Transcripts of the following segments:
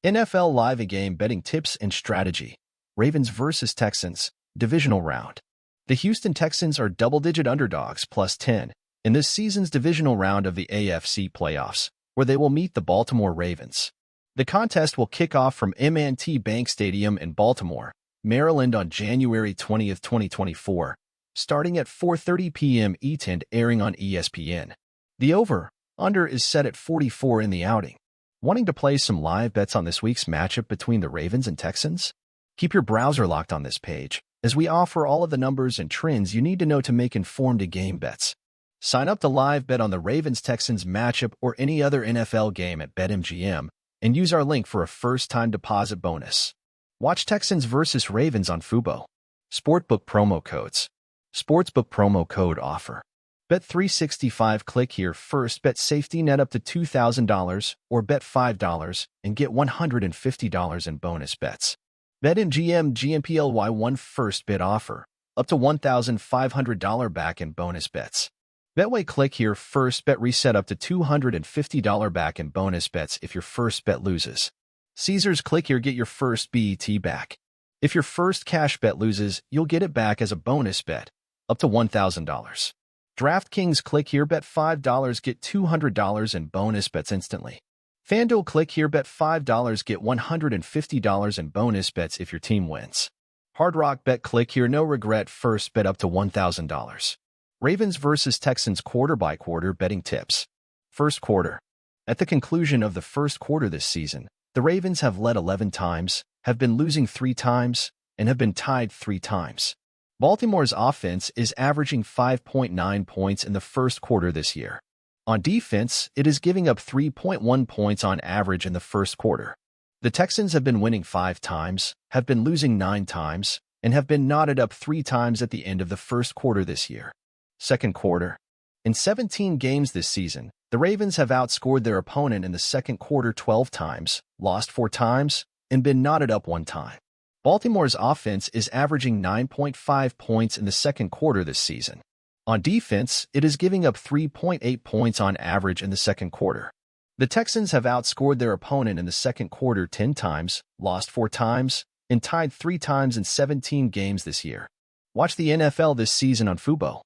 NFL Live A-Game betting tips and strategy. Ravens vs. Texans, Divisional Round. The Houston Texans are double-digit underdogs +10 in this season's Divisional Round of the AFC playoffs, where they will meet the Baltimore Ravens. The contest will kick off from M&T Bank Stadium in Baltimore, Maryland on January 20, 2024, starting at 4:30 p.m. ETand, airing on ESPN. The over/under is set at 44 in the outing. Wanting to play some live bets on this week's matchup between the Ravens and Texans? Keep your browser locked on this page, as we offer all of the numbers and trends you need to know to make informed game bets. Sign up to live bet on the Ravens-Texans matchup or any other NFL game at BetMGM, and use our link for a first-time deposit bonus. Watch Texans vs. Ravens on Fubo. Sportbook promo codes. Sportsbook promo code offer. Bet365. Click here first. Bet safety net up to $2,000 or bet $5 and get $150 in bonus bets. BetMGM GMPLY1 first bet offer. Up to $1,500 back in bonus bets. Betway. Click here first. Bet reset up to $250 back in bonus bets if your first bet loses. Caesars. Click here. Get your first BET back. If your first cash bet loses, you'll get it back as a bonus bet, up to $1,000. DraftKings. Click here. Bet $5. Get $200 in bonus bets instantly. FanDuel. Click here. Bet $5. Get $150 in bonus bets if your team wins. Hard Rock Bet. Click here. No regret first bet up to $1,000. Ravens vs. Texans quarter-by-quarter betting tips. First quarter. At the conclusion of the first quarter this season, the Ravens have led 11 times, have been losing 3 times, and have been tied 3 times. Baltimore's offense is averaging 5.9 points in the first quarter this year. On defense, it is giving up 3.1 points on average in the first quarter. The Texans have been winning 5 times, have been losing 9 times, and have been knotted up 3 times at the end of the first quarter this year. Second quarter. In 17 games this season, the Ravens have outscored their opponent in the second quarter 12 times, lost 4 times, and been knotted up 1 time. Baltimore's offense is averaging 9.5 points in the second quarter this season. On defense, it is giving up 3.8 points on average in the second quarter. The Texans have outscored their opponent in the second quarter 10 times, lost 4 times, and tied 3 times in 17 games this year. Watch the NFL this season on Fubo.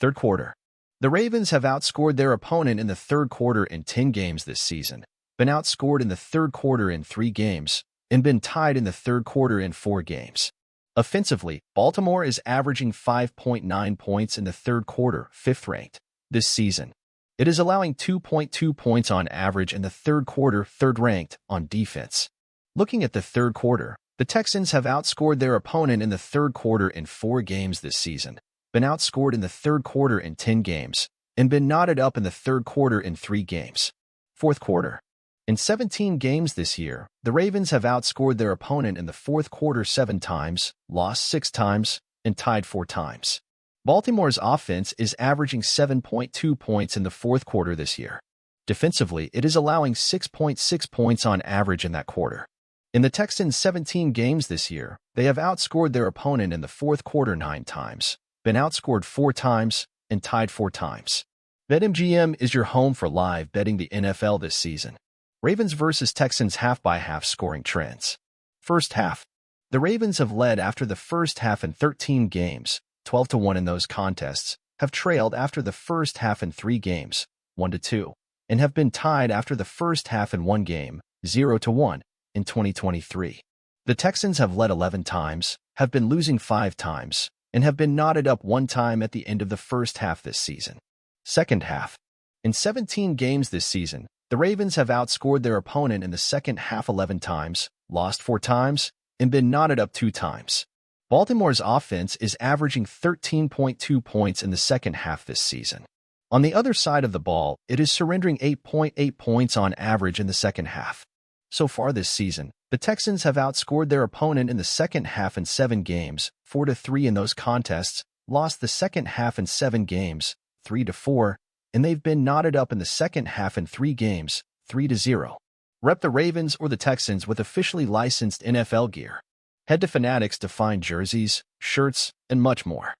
Third quarter. The Ravens have outscored their opponent in the third quarter in 10 games this season, been outscored in the third quarter in 3 games, and been tied in the third quarter in 4 games. Offensively, Baltimore is averaging 5.9 points in the third quarter, 5th ranked, this season. It is allowing 2.2 points on average in the third quarter, 3rd ranked, on defense. Looking at the third quarter, the Texans have outscored their opponent in the third quarter in 4 games this season, been outscored in the third quarter in 10 games, and been knotted up in the third quarter in 3 games. Fourth quarter. In 17 games this year, the Ravens have outscored their opponent in the fourth quarter 7 times, lost 6 times, and tied 4 times. Baltimore's offense is averaging 7.2 points in the fourth quarter this year. Defensively, it is allowing 6.6 points on average in that quarter. In the Texans' 17 games this year, they have outscored their opponent in the fourth quarter 9 times, been outscored 4 times, and tied 4 times. BetMGM is your home for live betting the NFL this season. Ravens vs. Texans half-by-half scoring trends. First half. The Ravens have led after the first half in 13 games, 12-1 in those contests, have trailed after the first half in 3 games, 1-2, and have been tied after the first half in 1 game, 0-1, in 2023. The Texans have led 11 times, have been losing 5 times, and have been knotted up 1 time at the end of the first half this season. Second half. In 17 games this season, the Ravens have outscored their opponent in the second half 11 times, lost 4 times, and been knotted up 2 times. Baltimore's offense is averaging 13.2 points in the second half this season. On the other side of the ball, it is surrendering 8.8 points on average in the second half. So far this season, the Texans have outscored their opponent in the second half in 7 games, 4-3 in those contests, lost the second half in 7 games, 3-4, and they've been knotted up in the second half in 3 games, 3-0. Rep the Ravens or the Texans with officially licensed NFL gear. Head to Fanatics to find jerseys, shirts, and much more.